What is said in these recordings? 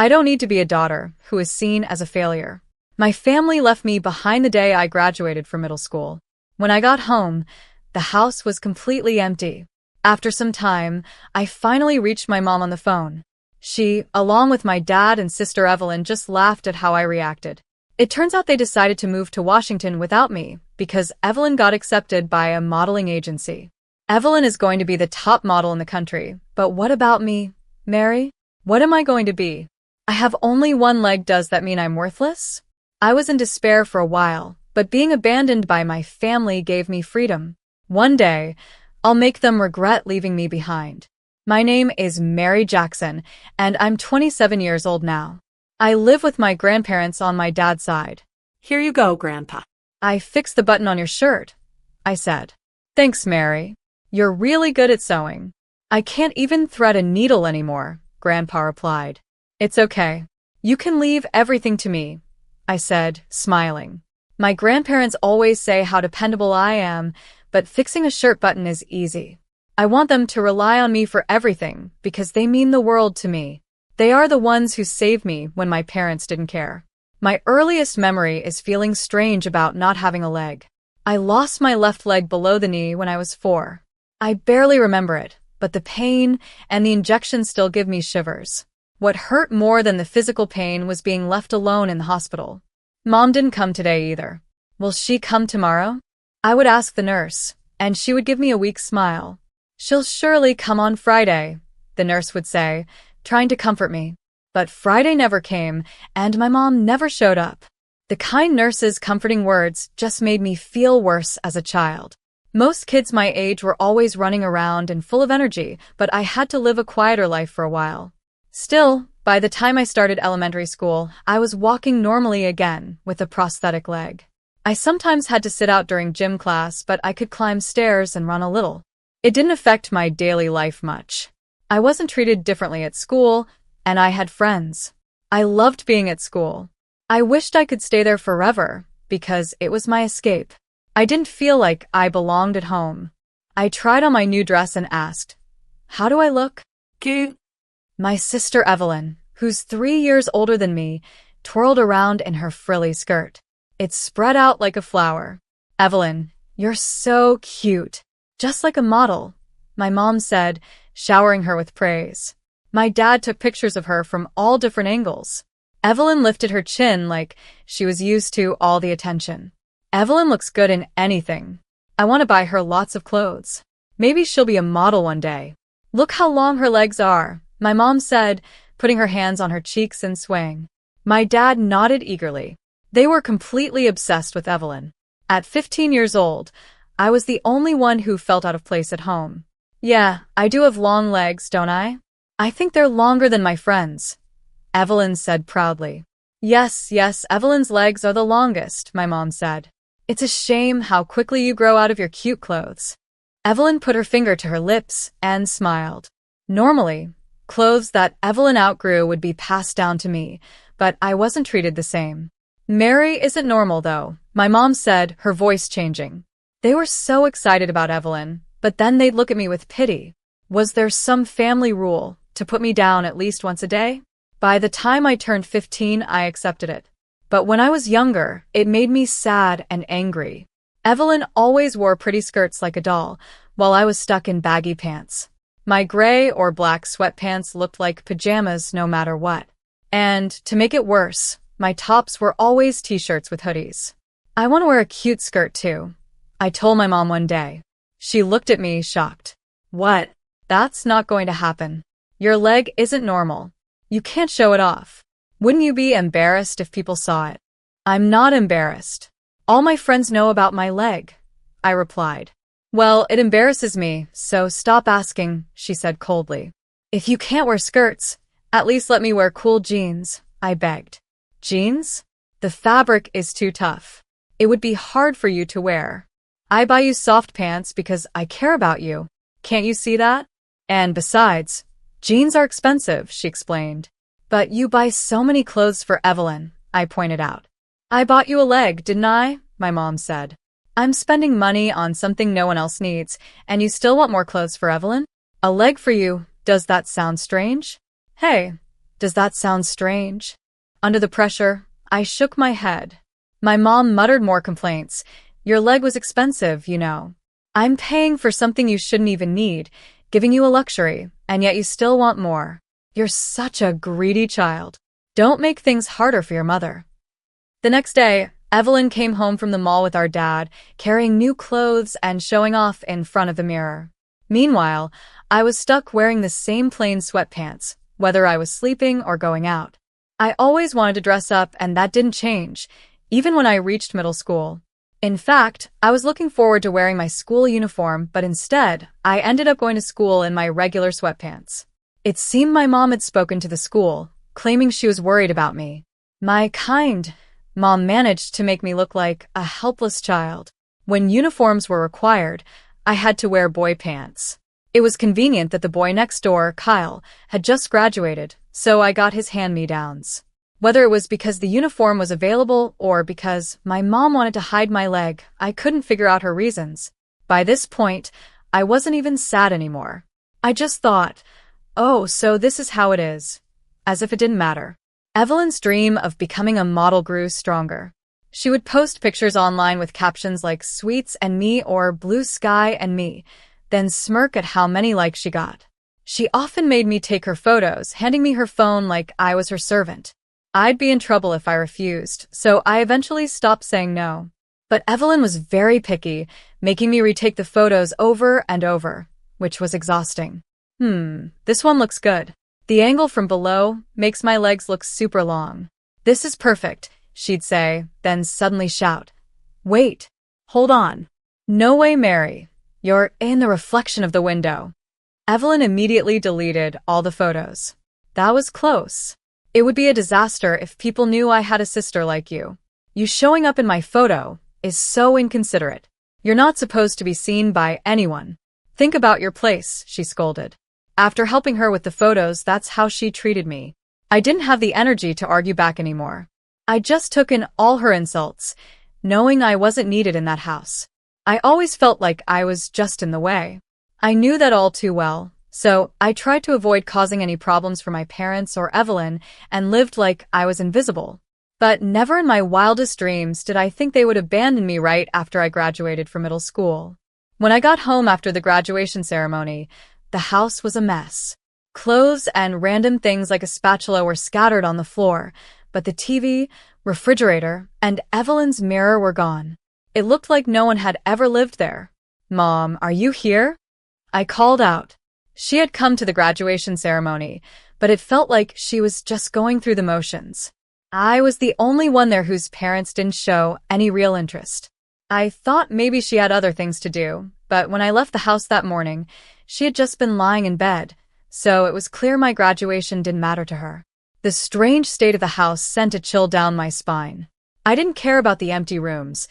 I don't need to be a daughter who is seen as a failure. My family left me behind the day I graduated from middle school. When I got home, the house was completely empty. After some time, I finally reached my mom on the phone. She, along with my dad and sister Evelyn, just laughed at how I reacted. It turns out they decided to move to Washington without me because Evelyn got accepted by a modeling agency. Evelyn is going to be the top model in the country, but what about me, Mary? What am I going to be? I have only one leg. Does that mean I'm worthless? I was in despair for a while, but being abandoned by my family gave me freedom. One day, I'll make them regret leaving me behind. My name is Mary Jackson, and I'm 27 years old now. I live with my grandparents on my dad's side. Here you go, Grandpa. I fixed the button on your shirt, I said. Thanks, Mary. You're really good at sewing. I can't even thread a needle anymore, Grandpa replied. It's okay. You can leave everything to me, I said, smiling. My grandparents always say how dependable I am, but fixing a shirt button is easy. I want them to rely on me for everything because they mean the world to me. They are the ones who saved me when my parents didn't care. My earliest memory is feeling strange about not having a leg. I lost my left leg below the knee when I was 4. I barely remember it, but the pain and the injections still give me shivers. What hurt more than the physical pain was being left alone in the hospital. Mom didn't come today either. Will she come tomorrow? I would ask the nurse, and she would give me a weak smile. She'll surely come on Friday, the nurse would say, trying to comfort me. But Friday never came, and my mom never showed up. The kind nurse's comforting words just made me feel worse as a child. Most kids my age were always running around and full of energy, but I had to live a quieter life for a while. Still, by the time I started elementary school, I was walking normally again with a prosthetic leg. I sometimes had to sit out during gym class, but I could climb stairs and run a little. It didn't affect my daily life much. I wasn't treated differently at school, and I had friends. I loved being at school. I wished I could stay there forever, because it was my escape. I didn't feel like I belonged at home. I tried on my new dress and asked, "How do I look?" Cute. My sister Evelyn, who's 3 years older than me, twirled around in her frilly skirt. It spread out like a flower. "Evelyn, you're so cute. Just like a model," my mom said, showering her with praise. My dad took pictures of her from all different angles. Evelyn lifted her chin like she was used to all the attention. Evelyn looks good in anything. I want to buy her lots of clothes. Maybe she'll be a model one day. Look how long her legs are, my mom said, putting her hands on her cheeks and swaying. My dad nodded eagerly. They were completely obsessed with Evelyn. At 15 years old, I was the only one who felt out of place at home. Yeah, I do have long legs, don't I? I think they're longer than my friends, Evelyn said proudly. Yes, Evelyn's legs are the longest, my mom said. It's a shame how quickly you grow out of your cute clothes. Evelyn put her finger to her lips and smiled. Normally, clothes that Evelyn outgrew would be passed down to me, but I wasn't treated the same. Mary isn't normal, though, my mom said, her voice changing. They were so excited about Evelyn, but then they'd look at me with pity. Was there some family rule to put me down at least once a day? By the time I turned 15, I accepted it. But when I was younger, it made me sad and angry. Evelyn always wore pretty skirts like a doll, while I was stuck in baggy pants. My gray or black sweatpants looked like pajamas no matter what. And, to make it worse, my tops were always t-shirts with hoodies. I want to wear a cute skirt too, I told my mom one day. She looked at me, shocked. What? That's not going to happen. Your leg isn't normal. You can't show it off. Wouldn't you be embarrassed if people saw it? I'm not embarrassed. All my friends know about my leg, I replied. Well, it embarrasses me, so stop asking, she said coldly. If you can't wear skirts, at least let me wear cool jeans, I begged. Jeans? The fabric is too tough. It would be hard for you to wear. I buy you soft pants because I care about you. Can't you see that? And besides, jeans are expensive, she explained. But you buy so many clothes for Evelyn, I pointed out. I bought you a leg, didn't I? My mom said. I'm spending money on something no one else needs, and you still want more clothes for Evelyn? A leg for you, does that sound strange? Hey, Does that sound strange? Under the pressure, I shook my head. My mom muttered more complaints. Your leg was expensive, you know. I'm paying for something you shouldn't even need, giving you a luxury, and yet you still want more. You're such a greedy child. Don't make things harder for your mother. The next day, Evelyn came home from the mall with our dad, carrying new clothes and showing off in front of the mirror. Meanwhile, I was stuck wearing the same plain sweatpants, whether I was sleeping or going out. I always wanted to dress up, and that didn't change, even when I reached middle school. In fact, I was looking forward to wearing my school uniform, but instead, I ended up going to school in my regular sweatpants. It seemed my mom had spoken to the school, claiming she was worried about me. My kind mom managed to make me look like a helpless child. When uniforms were required, I had to wear boy pants. It was convenient that the boy next door, Kyle, had just graduated, so I got his hand-me-downs. Whether it was because the uniform was available or because my mom wanted to hide my leg, I couldn't figure out her reasons. By this point, I wasn't even sad anymore. I just thought, oh, so this is how it is. As if it didn't matter. Evelyn's dream of becoming a model grew stronger. She would post pictures online with captions like "Sweets and me" or "Blue sky and me," then smirk at how many likes she got. She often made me take her photos, handing me her phone like I was her servant. I'd be in trouble if I refused, so I eventually stopped saying no. But Evelyn was very picky, making me retake the photos over and over, which was exhausting. This one looks good. The angle from below makes my legs look super long. This is perfect, she'd say, then suddenly shout. Wait, hold on. No way, Mary. You're in the reflection of the window. Evelyn immediately deleted all the photos. That was close. It would be a disaster if people knew I had a sister like you. You showing up in my photo is so inconsiderate. You're not supposed to be seen by anyone. Think about your place, she scolded. After helping her with the photos, that's how she treated me. I didn't have the energy to argue back anymore. I just took in all her insults, knowing I wasn't needed in that house. I always felt like I was just in the way. I knew that all too well. So, I tried to avoid causing any problems for my parents or Evelyn and lived like I was invisible. But never in my wildest dreams did I think they would abandon me right after I graduated from middle school. When I got home after the graduation ceremony, the house was a mess. Clothes and random things like a spatula were scattered on the floor, but the TV, refrigerator, and Evelyn's mirror were gone. It looked like no one had ever lived there. Mom, are you here? I called out. She had come to the graduation ceremony, but it felt like she was just going through the motions. I was the only one there whose parents didn't show any real interest. I thought maybe she had other things to do, but when I left the house that morning, she had just been lying in bed, so it was clear my graduation didn't matter to her. The strange state of the house sent a chill down my spine. I didn't care about the empty rooms.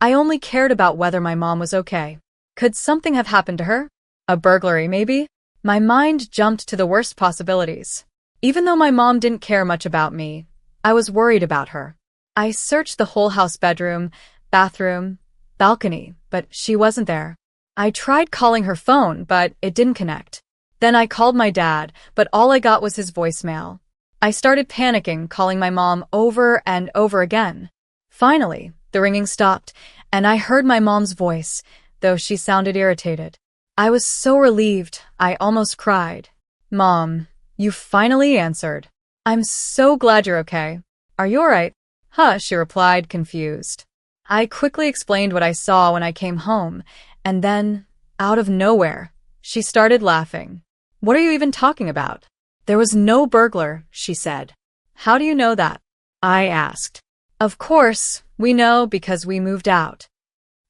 I only cared about whether my mom was okay. Could something have happened to her? A burglary, maybe? My mind jumped to the worst possibilities. Even though my mom didn't care much about me, I was worried about her. I searched the whole house, bedroom, bathroom, balcony, but she wasn't there. I tried calling her phone, but it didn't connect. Then I called my dad, but all I got was his voicemail. I started panicking, calling my mom over and over again. Finally, the ringing stopped, and I heard my mom's voice, though she sounded irritated. I was so relieved, I almost cried. Mom, you finally answered. I'm so glad you're okay. Are you alright? Huh, she replied, confused. I quickly explained what I saw when I came home, and then, out of nowhere, she started laughing. What are you even talking about? There was no burglar, she said. How do you know that? I asked. Of course, we know because we moved out.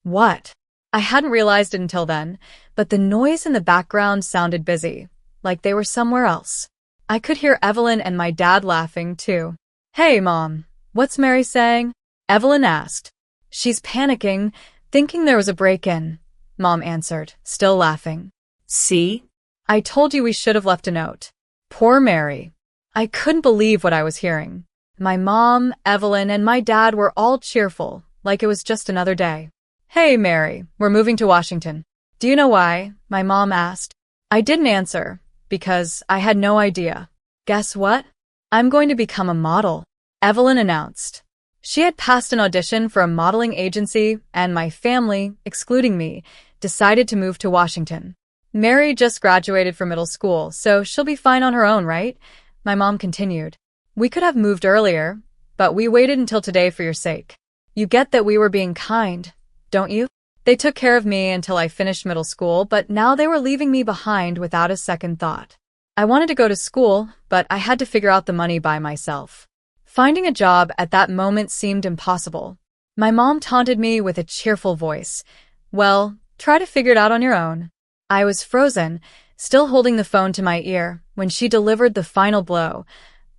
What? I hadn't realized it until then, but the noise in the background sounded busy, like they were somewhere else. I could hear Evelyn and my dad laughing, too. Hey, Mom, what's Mary saying? Evelyn asked. She's panicking, thinking there was a break-in, Mom answered, still laughing. See? I told you we should have left a note. Poor Mary. I couldn't believe what I was hearing. My mom, Evelyn, and my dad were all cheerful, like it was just another day. Hey, Mary, we're moving to Washington. Do you know why? My mom asked. I didn't answer, because I had no idea. Guess what? I'm going to become a model, Evelyn announced. She had passed an audition for a modeling agency, and my family, excluding me, decided to move to Washington. Mary just graduated from middle school, so she'll be fine on her own, right? My mom continued. We could have moved earlier, but we waited until today for your sake. You get that we were being kind, don't you? They took care of me until I finished middle school, but now they were leaving me behind without a second thought. I wanted to go to school, but I had to figure out the money by myself. Finding a job at that moment seemed impossible. My mom taunted me with a cheerful voice. Well, try to figure it out on your own. I was frozen, still holding the phone to my ear, when she delivered the final blow.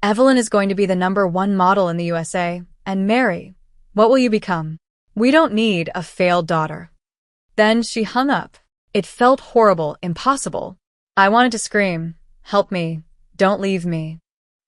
Evelyn is going to be the #1 model in the USA, and Mary, what will you become? We don't need a failed daughter. Then she hung up. It felt horrible, impossible. I wanted to scream, help me, don't leave me.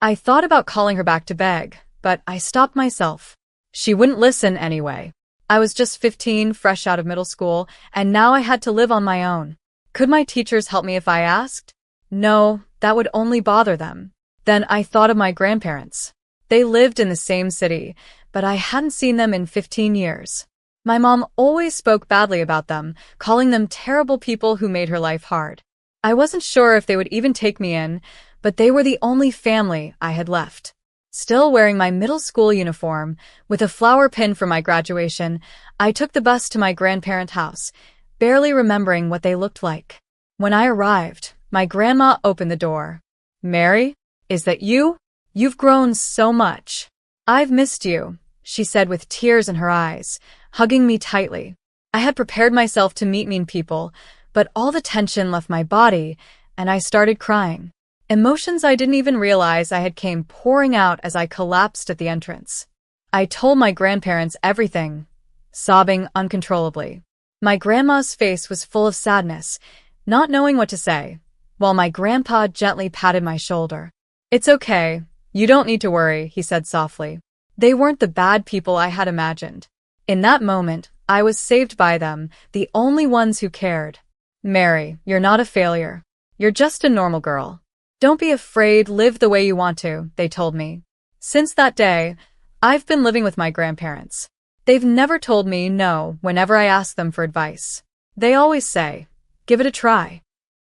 I thought about calling her back to beg, but I stopped myself. She wouldn't listen anyway. I was just 15, fresh out of middle school, and now I had to live on my own. Could my teachers help me if I asked? No, that would only bother them. Then I thought of my grandparents. They lived in the same city, but I hadn't seen them in 15 years. My mom always spoke badly about them, calling them terrible people who made her life hard. I wasn't sure if they would even take me in, but they were the only family I had left. Still wearing my middle school uniform, with a flower pin for my graduation, I took the bus to my grandparent house, barely remembering what they looked like. When I arrived, my grandma opened the door. Mary, is that you? You've grown so much. I've missed you, she said with tears in her eyes, hugging me tightly. I had prepared myself to meet mean people, but all the tension left my body, and I started crying. Emotions I didn't even realize I had came pouring out as I collapsed at the entrance. I told my grandparents everything, sobbing uncontrollably. My grandma's face was full of sadness, not knowing what to say, while my grandpa gently patted my shoulder. It's okay, you don't need to worry, he said softly. They weren't the bad people I had imagined. In that moment, I was saved by them, the only ones who cared. Mary, you're not a failure. You're just a normal girl. Don't be afraid, live the way you want to, they told me. Since that day, I've been living with my grandparents. They've never told me no whenever I ask them for advice. They always say, give it a try.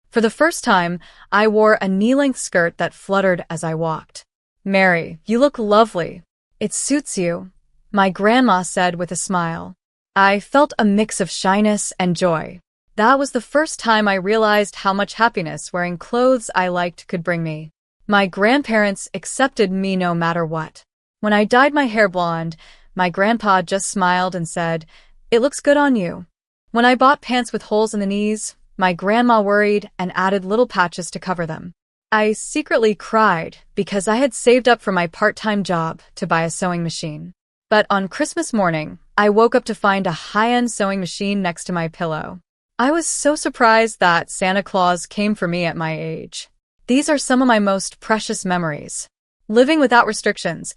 For the first time, I wore a knee-length skirt that fluttered as I walked. Mary, you look lovely. It suits you, my grandma said with a smile. I felt a mix of shyness and joy. That was the first time I realized how much happiness wearing clothes I liked could bring me. My grandparents accepted me no matter what. When I dyed my hair blonde, my grandpa just smiled and said, it looks good on you. When I bought pants with holes in the knees, my grandma worried and added little patches to cover them. I secretly cried because I had saved up for my part-time job to buy a sewing machine. But on Christmas morning, I woke up to find a high-end sewing machine next to my pillow. I was so surprised that Santa Claus came for me at my age. These are some of my most precious memories. Living without restrictions,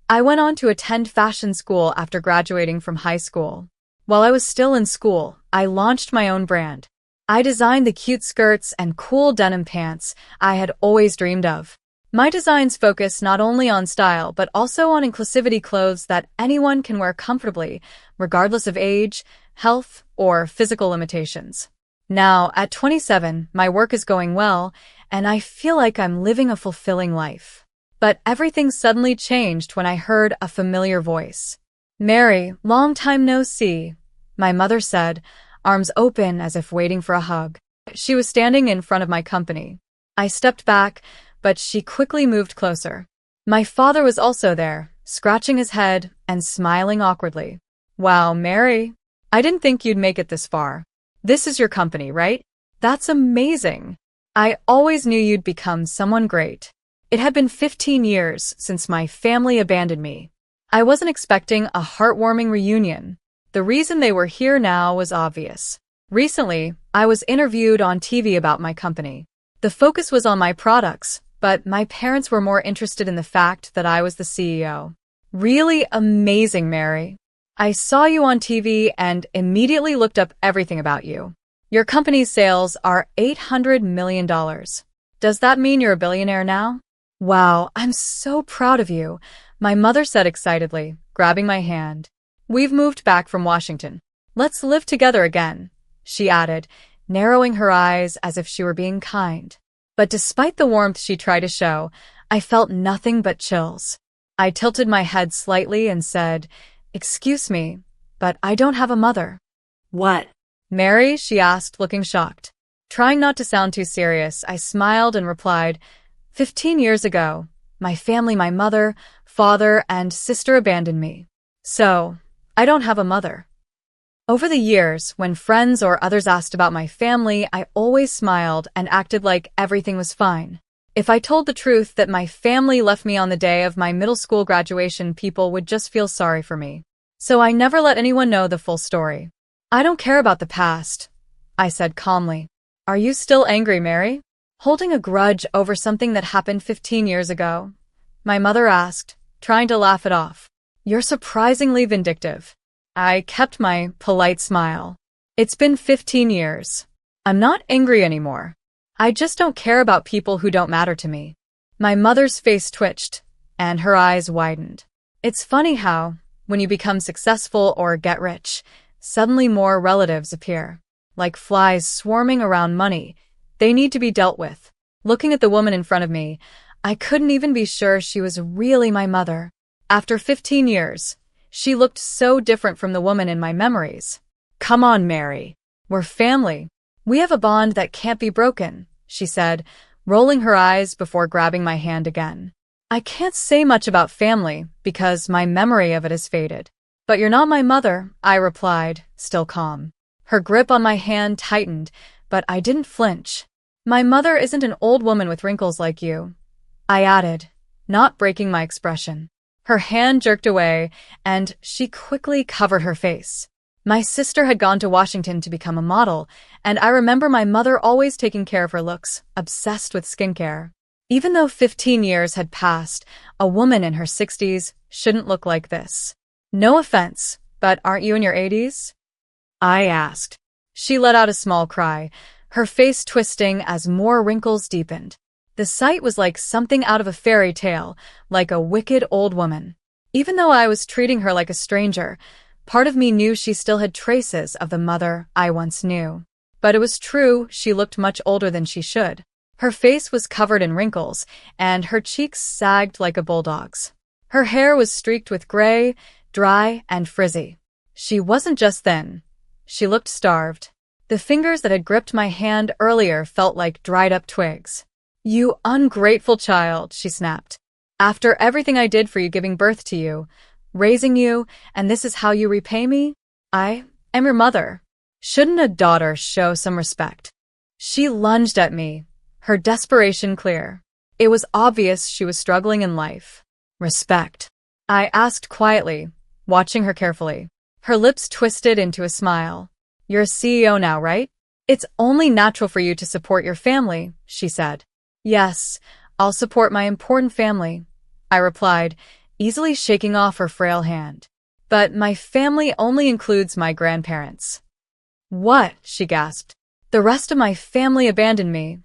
I went on to attend fashion school after graduating from high school. While I was still in school, I launched my own brand. I designed the cute skirts and cool denim pants I had always dreamed of. My designs focus not only on style but also on inclusivity clothes that anyone can wear comfortably, regardless of age, health, or physical limitations. Now, at 27, my work is going well, and I feel like I'm living a fulfilling life. But everything suddenly changed when I heard a familiar voice. Mary, long time no see, my mother said, arms open as if waiting for a hug. She was standing in front of my company. I stepped back, but she quickly moved closer. My father was also there, scratching his head and smiling awkwardly. Wow, Mary, I didn't think you'd make it this far. This is your company, right? That's amazing. I always knew you'd become someone great. It had been 15 years since my family abandoned me. I wasn't expecting a heartwarming reunion. The reason they were here now was obvious. Recently, I was interviewed on TV about my company. The focus was on my products, but my parents were more interested in the fact that I was the CEO. Really amazing, Mary. I saw you on TV and immediately looked up everything about you. Your company's sales are $800 million. Does that mean you're a billionaire now? Wow, I'm so proud of you, my mother said excitedly, grabbing my hand. We've moved back from Washington. Let's live together again, she added, narrowing her eyes as if she were being kind. But despite the warmth she tried to show, I felt nothing but chills. I tilted my head slightly and said, "Excuse me, but I don't have a mother." What? Mary, she asked, looking shocked. Trying not to sound too serious, I smiled and replied, 15 years ago, my family, my mother, father, and sister abandoned me. So, I don't have a mother. Over the years, when friends or others asked about my family, I always smiled and acted like everything was fine. If I told the truth that my family left me on the day of my middle school graduation, people would just feel sorry for me. So I never let anyone know the full story. I don't care about the past, I said calmly. Are you still angry, Mary? Holding a grudge over something that happened 15 years ago? My mother asked, trying to laugh it off. You're surprisingly vindictive. I kept my polite smile. It's been 15 years. I'm not angry anymore. I just don't care about people who don't matter to me. My mother's face twitched, and her eyes widened. It's funny how, when you become successful or get rich, suddenly more relatives appear. Like flies swarming around money, they need to be dealt with. Looking at the woman in front of me, I couldn't even be sure she was really my mother. After 15 years, she looked so different from the woman in my memories. Come on, Mary. We're family. We have a bond that can't be broken, she said, rolling her eyes before grabbing my hand again. I can't say much about family because my memory of it has faded. But you're not my mother, I replied, still calm. Her grip on my hand tightened, but I didn't flinch. My mother isn't an old woman with wrinkles like you, I added, not breaking my expression. Her hand jerked away, and she quickly covered her face. My sister had gone to Washington to become a model, and I remember my mother always taking care of her looks, obsessed with skincare. Even though 15 years had passed, a woman in her 60s shouldn't look like this. No offense, but aren't you in your 80s? I asked. She let out a small cry, her face twisting as more wrinkles deepened. The sight was like something out of a fairy tale, like a wicked old woman. Even though I was treating her like a stranger, part of me knew she still had traces of the mother I once knew. But it was true, she looked much older than she should. Her face was covered in wrinkles, and her cheeks sagged like a bulldog's. Her hair was streaked with gray, dry, and frizzy. She wasn't just thin. She looked starved. The fingers that had gripped my hand earlier felt like dried-up twigs. You ungrateful child, she snapped. After everything I did for you, giving birth to you, raising you, and this is how you repay me? I am your mother. Shouldn't a daughter show some respect? She lunged at me, her desperation clear. It was obvious she was struggling in life. Respect? I asked quietly, watching her carefully. Her lips twisted into a smile. You're a CEO now, right? It's only natural for you to support your family, she said. Yes, I'll support my important family, I replied, easily shaking off her frail hand. But my family only includes my grandparents. What? She gasped. The rest of my family abandoned me,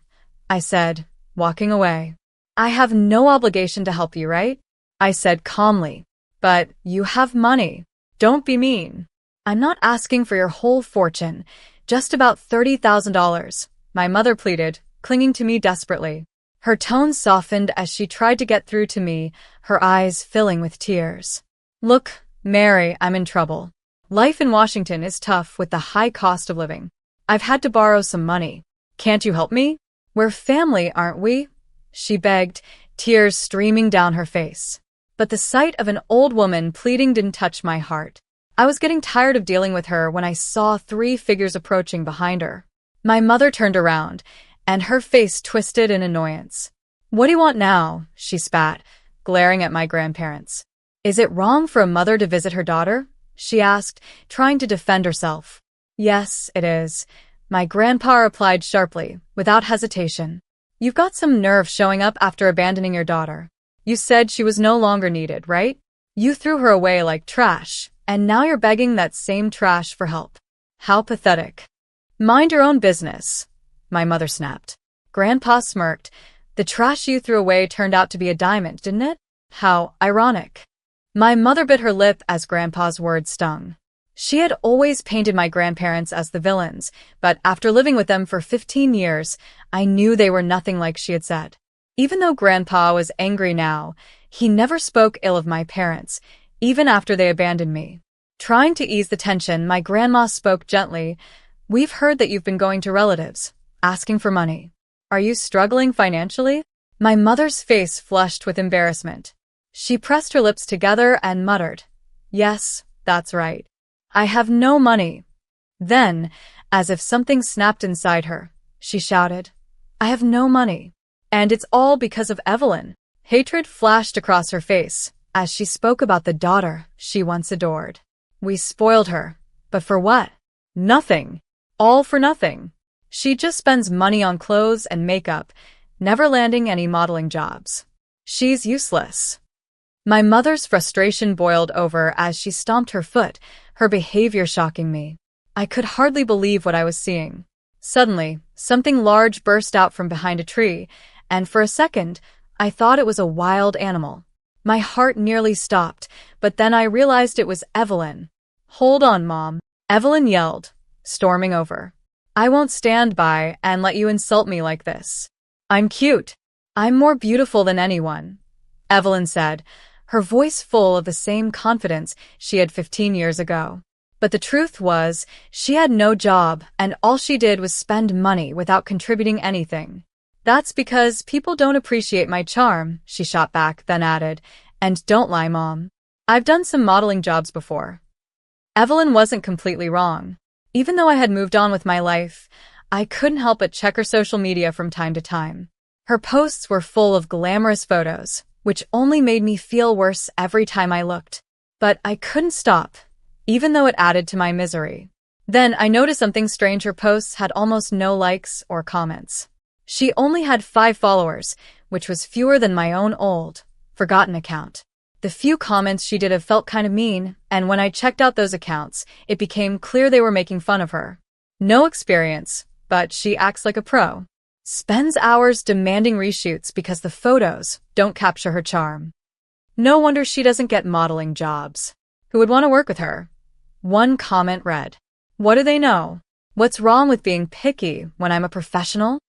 I said, walking away. I have no obligation to help you, right? I said calmly. But you have money. Don't be mean. I'm not asking for your whole fortune, just about $30,000, my mother pleaded, clinging to me desperately. Her tone softened as she tried to get through to me, her eyes filling with tears. Look, Mary, I'm in trouble. Life in Washington is tough with the high cost of living. I've had to borrow some money. Can't you help me? We're family, aren't we? She begged, tears streaming down her face. But the sight of an old woman pleading didn't touch my heart. I was getting tired of dealing with her when I saw 3 figures approaching behind her. My mother turned around, and her face twisted in annoyance. What do you want now? She spat, glaring at my grandparents. Is it wrong for a mother to visit her daughter? She asked, trying to defend herself. Yes, it is, my grandpa replied sharply, without hesitation. You've got some nerve showing up after abandoning your daughter. You said she was no longer needed, right? You threw her away like trash, and now you're begging that same trash for help. How pathetic. Mind your own business, my mother snapped. Grandpa smirked, The trash you threw away turned out to be a diamond, didn't it? How ironic. My mother bit her lip as Grandpa's words stung. She had always painted my grandparents as the villains, but after living with them for 15 years, I knew they were nothing like she had said. Even though Grandpa was angry now, he never spoke ill of my parents, even after they abandoned me. Trying to ease the tension, my grandma spoke gently. "We've heard that you've been going to relatives, asking for money. Are you struggling financially?" My mother's face flushed with embarrassment. She pressed her lips together and muttered, "Yes, that's right. I have no money." Then, as if something snapped inside her, she shouted, "I have no money. And it's all because of Evelyn." Hatred flashed across her face as she spoke about the daughter she once adored. "We spoiled her. But for what? Nothing. All for nothing. She just spends money on clothes and makeup, never landing any modeling jobs. She's useless." My mother's frustration boiled over as she stomped her foot, her behavior shocking me. I could hardly believe what I was seeing. Suddenly, something large burst out from behind a tree, and for a second, I thought it was a wild animal. My heart nearly stopped, but then I realized it was Evelyn. "Hold on, Mom," Evelyn yelled, storming over. "I won't stand by and let you insult me like this. I'm cute. I'm more beautiful than anyone," Evelyn said, her voice full of the same confidence she had 15 years ago. But the truth was, she had no job, and all she did was spend money without contributing anything. "That's because people don't appreciate my charm," she shot back, then added, "And don't lie, Mom. I've done some modeling jobs before." Evelyn wasn't completely wrong. Even though I had moved on with my life, I couldn't help but check her social media from time to time. Her posts were full of glamorous photos, which only made me feel worse every time I looked. But I couldn't stop, even though it added to my misery. Then I noticed something strange. Her posts had almost no likes or comments. She only had 5 followers, which was fewer than my own old, forgotten account. The few comments she did have felt kind of mean, and when I checked out those accounts, it became clear they were making fun of her. No experience, but she acts like a pro. Spends hours demanding reshoots because the photos don't capture her charm. No wonder she doesn't get modeling jobs. Who would want to work with her? One comment read, "What do they know? What's wrong with being picky when I'm a professional?"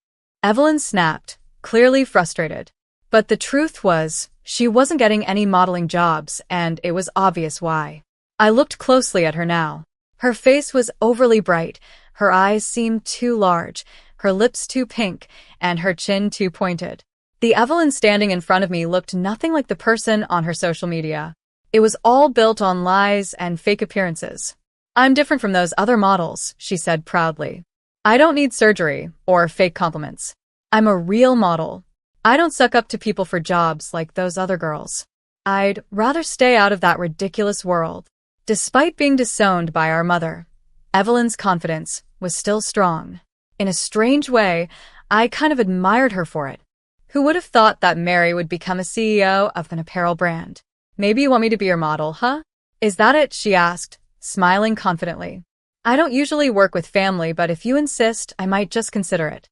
Evelyn snapped, clearly frustrated. But the truth was, she wasn't getting any modeling jobs, and it was obvious why. I looked closely at her now. Her face was overly bright, her eyes seemed too large, her lips too pink, and her chin too pointed. The Evelyn standing in front of me looked nothing like the person on her social media. It was all built on lies and fake appearances. "I'm different from those other models," she said proudly. "I don't need surgery or fake compliments. I'm a real model. I don't suck up to people for jobs like those other girls. I'd rather stay out of that ridiculous world." Despite being disowned by our mother, Evelyn's confidence was still strong. In a strange way, I kind of admired her for it. Who would have thought that Mary would become a CEO of an apparel brand? "Maybe you want me to be your model, huh? Is that it?" she asked, smiling confidently. "I don't usually work with family, but if you insist, I might just consider it."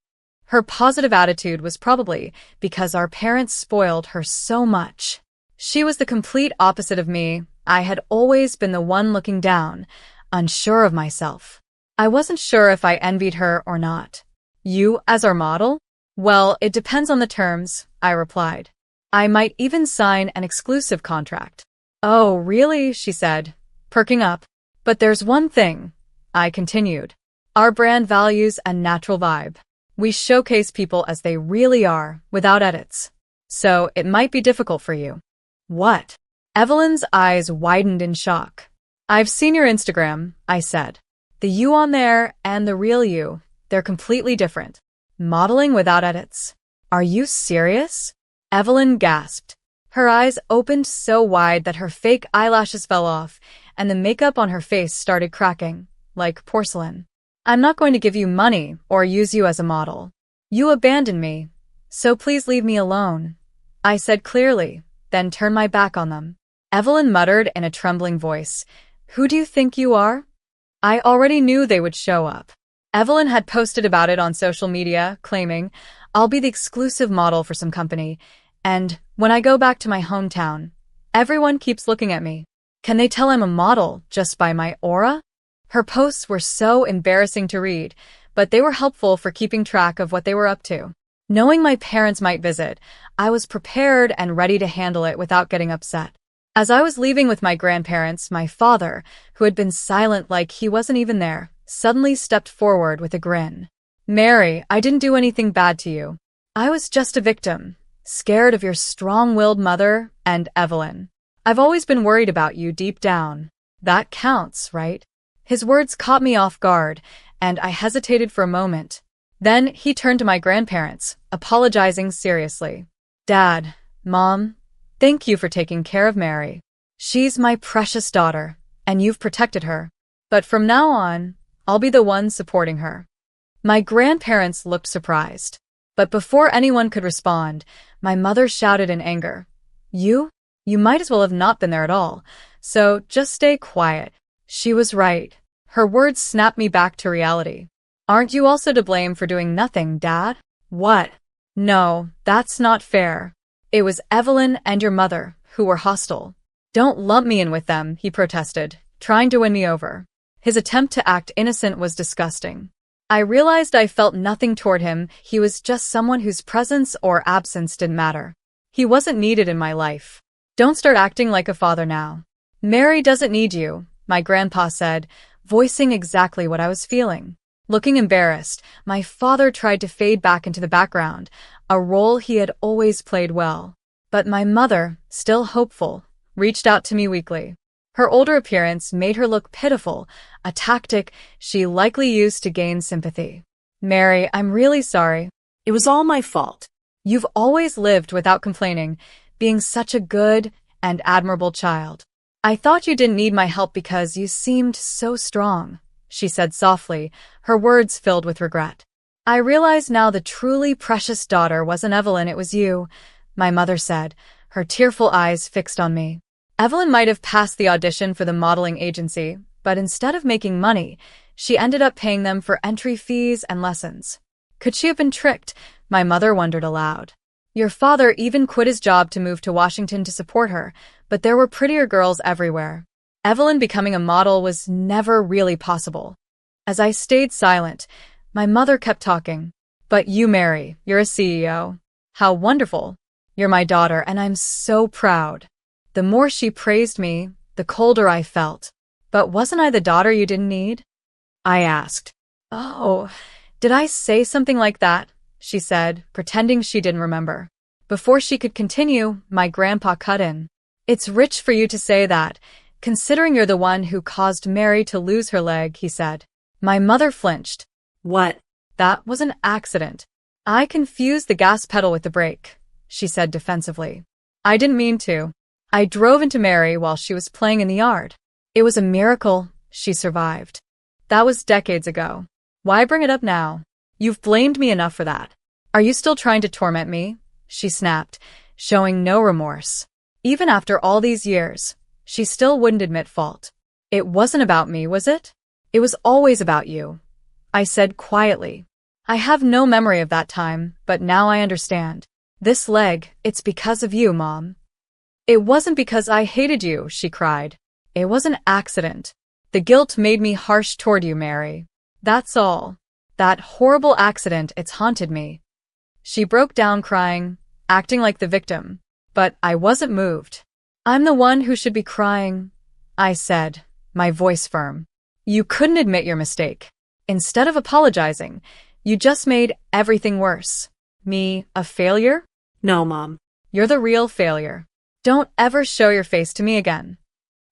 Her positive attitude was probably because our parents spoiled her so much. She was the complete opposite of me. I had always been the one looking down, unsure of myself. I wasn't sure if I envied her or not. "You as our model?" "Well, it depends on the terms," I replied. "I might even sign an exclusive contract." "Oh, really?" she said, perking up. "But there's one thing," I continued. "Our brand values a natural vibe. We showcase people as they really are, without edits. So it might be difficult for you." "What?" Evelyn's eyes widened in shock. "I've seen your Instagram," I said. "The you on there and the real you, they're completely different. Modeling without edits. Are you serious?" Evelyn gasped. Her eyes opened so wide that her fake eyelashes fell off, and the makeup on her face started cracking, like porcelain. "I'm not going to give you money or use you as a model. You abandoned me, so please leave me alone," I said clearly, then turned my back on them. Evelyn muttered in a trembling voice, "Who do you think you are?" I already knew they would show up. Evelyn had posted about it on social media, claiming, I'll be the exclusive model for some company, and when I go back to my hometown, everyone keeps looking at me. Can they tell I'm a model just by my aura? Her posts were so embarrassing to read, but they were helpful for keeping track of what they were up to. Knowing my parents might visit, I was prepared and ready to handle it without getting upset. As I was leaving with my grandparents, my father, who had been silent like he wasn't even there, suddenly stepped forward with a grin. Mary, I didn't do anything bad to you. I was just a victim, scared of your strong-willed mother and Evelyn. I've always been worried about you deep down. That counts, right? His words caught me off guard, and I hesitated for a moment. Then he turned to my grandparents, apologizing seriously. Dad, Mom, thank you for taking care of Mary. She's my precious daughter, and you've protected her. But from now on, I'll be the one supporting her. My grandparents looked surprised. But before anyone could respond, my mother shouted in anger. You might as well have not been there at all, so just stay quiet. She was right. Her words snapped me back to reality. Aren't you also to blame for doing nothing, Dad? What? No, that's not fair. It was Evelyn and your mother who were hostile. Don't lump me in with them, he protested, trying to win me over. His attempt to act innocent was disgusting. I realized I felt nothing toward him. He was just someone whose presence or absence didn't matter. He wasn't needed in my life. Don't start acting like a father now. Mary doesn't need you, my grandpa said, voicing exactly what I was feeling. Looking embarrassed, my father tried to fade back into the background, a role he had always played well. But my mother, still hopeful, reached out to me weakly. Her older appearance made her look pitiful, a tactic she likely used to gain sympathy. Mary, I'm really sorry. It was all my fault. You've always lived without complaining, being such a good and admirable child. I thought you didn't need my help because you seemed so strong, she said softly, her words filled with regret. I realize now the truly precious daughter wasn't Evelyn, it was you, my mother said, her tearful eyes fixed on me. Evelyn might have passed the audition for the modeling agency, but instead of making money, she ended up paying them for entry fees and lessons. Could she have been tricked? My mother wondered aloud. Your father even quit his job to move to Washington to support her, but there were prettier girls everywhere. Evelyn becoming a model was never really possible. As I stayed silent, my mother kept talking. But you, Mary, you're a CEO. How wonderful. You're my daughter, and I'm so proud. The more she praised me, the colder I felt. But wasn't I the daughter you didn't need? I asked. Oh, did I say something like that? She said, pretending she didn't remember. Before she could continue, my grandpa cut in. It's rich for you to say that, considering you're the one who caused Mary to lose her leg, he said. My mother flinched. What? That was an accident. I confused the gas pedal with the brake, she said defensively. I didn't mean to. I drove into Mary while she was playing in the yard. It was a miracle she survived. That was decades ago. Why bring it up now? You've blamed me enough for that. Are you still trying to torment me? She snapped, showing no remorse. Even after all these years, she still wouldn't admit fault. It wasn't about me, was it? It was always about you, I said quietly. I have no memory of that time, but now I understand. This leg, it's because of you, Mom. It wasn't because I hated you, she cried. It was an accident. The guilt made me harsh toward you, Mary. That's all. That horrible accident, it's haunted me. She broke down crying, acting like the victim. But I wasn't moved. I'm the one who should be crying, I said, my voice firm. You couldn't admit your mistake. Instead of apologizing, you just made everything worse. Me, a failure? No, Mom. You're the real failure. Don't ever show your face to me again.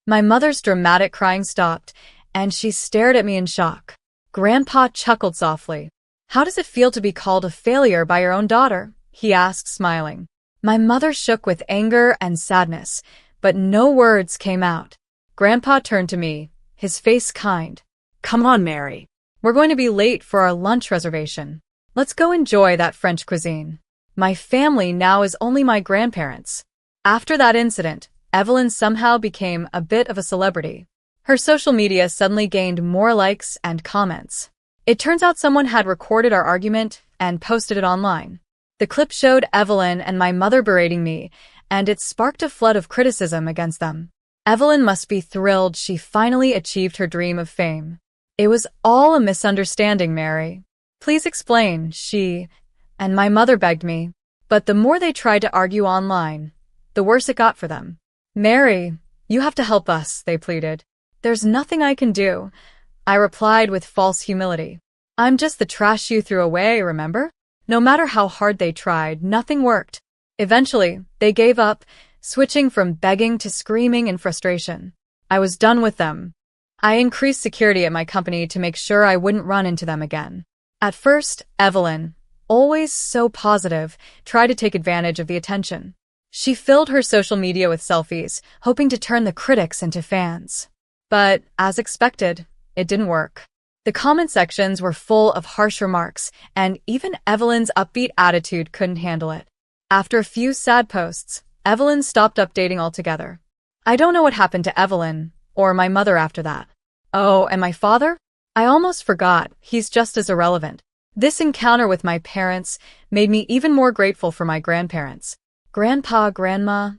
My mother's dramatic crying stopped, and she stared at me in shock. Grandpa chuckled softly. How does it feel to be called a failure by your own daughter? He asked, smiling. My mother shook with anger and sadness, but no words came out. Grandpa turned to me, his face kind. Come on, Mary. We're going to be late for our lunch reservation. Let's go enjoy that French cuisine. My family now is only my grandparents. After that incident, Evelyn somehow became a bit of a celebrity. Her social media suddenly gained more likes and comments. It turns out someone had recorded our argument and posted it online. The clip showed Evelyn and my mother berating me, and it sparked a flood of criticism against them. Evelyn must be thrilled she finally achieved her dream of fame. It was all a misunderstanding, Mary. Please explain, she and my mother begged me. But the more they tried to argue online, the worse it got for them. Mary, you have to help us, they pleaded. There's nothing I can do, I replied with false humility. I'm just the trash you threw away, remember? No matter how hard they tried, nothing worked. Eventually, they gave up, switching from begging to screaming in frustration. I was done with them. I increased security at my company to make sure I wouldn't run into them again. At first, Evelyn, always so positive, tried to take advantage of the attention. She filled her social media with selfies, hoping to turn the critics into fans. But, as expected, it didn't work. The comment sections were full of harsh remarks, and even Evelyn's upbeat attitude couldn't handle it. After a few sad posts, Evelyn stopped updating altogether. I don't know what happened to Evelyn, or my mother after that. Oh, and my father? I almost forgot, he's just as irrelevant. This encounter with my parents made me even more grateful for my grandparents. Grandpa, Grandma,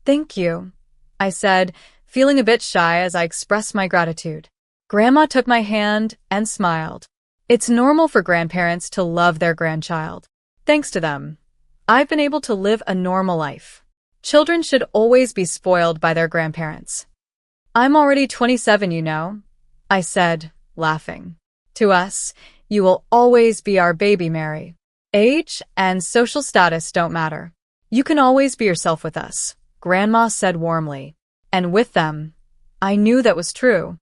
thank you, I said, feeling a bit shy as I expressed my gratitude. Grandma took my hand and smiled. It's normal for grandparents to love their grandchild. Thanks to them, I've been able to live a normal life. Children should always be spoiled by their grandparents. I'm already 27, you know, I said, laughing. To us, you will always be our baby, Mary. Age and social status don't matter. You can always be yourself with us, Grandma said warmly. And with them, I knew that was true.